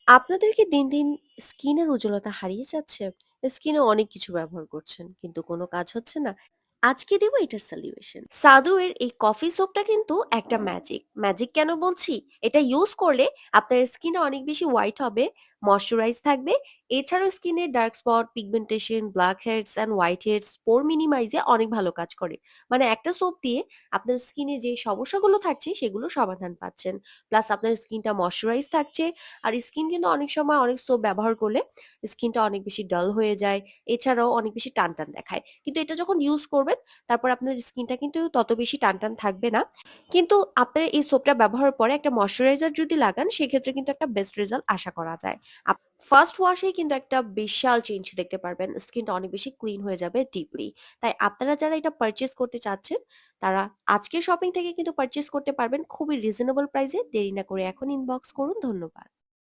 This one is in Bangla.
আপনাদের কি দিন দিন স্কিনের উজ্জ্বলতা হারিয়ে যাচ্ছে? স্কিনে অনেক কিছু ব্যবহার করছেন কিন্তু কোনো কাজ হচ্ছে না। আজকে দেব এটার সলিউশন। সাধু এর এই কফি সোপটা কিন্তু একটা ম্যাজিক। ম্যাজিক কেন বলছি? এটা ইউজ করলে আপনার স্কিনে অনেক বেশি হোয়াইট হবে, ময়শ্চারাইজ থাকবে। এছাড়াও স্কিনের dark spot, pigmentation, blackheads and whiteheads, pore মিনিমাইজে অনেক ভালো কাজ করে। মানে একটা সোপ দিয়ে আপনার স্কিনে যে সমস্যাগুলো থাকছে সেগুলো সমাধান পাচ্ছেন। প্লাস আপনার স্কিনটা ময়শ্চারাইজ থাকছে। আর স্কিন কিন্তু অনেক সময় অনেক সোপ ব্যবহার করলে স্কিনটা অনেক বেশি ডাল হয়ে যায়, এছাড়াও অনেক বেশি টান টান দেখায়। কিন্তু এটা যখন ইউজ করবেন তারপর আপনার স্কিনটা কিন্তু তত বেশি টান টান থাকবে না। কিন্তু আপনার এই সোপটা ব্যবহারের পরে একটা ময়শ্চারাইজার যদি লাগান সেক্ষেত্রে কিন্তু একটা বেস্ট রেজাল্ট আশা করা যায়। ফার্স্ট ওয়াশেই কিন্তু একটা বিশাল চেঞ্জ দেখতে পারবেন, স্কিনটা অনেক বেশি ক্লিন হয়ে যাবে ডিপলি। তাই আপনারা যারা এটা পারচেস করতে চাচ্ছেন তারা আজকের শপিং থেকে কিন্তু পারচেস করতে পারবেন খুবই রিজনেবল প্রাইসে। দেরি না করে এখন ইনবক্স করুন। ধন্যবাদ।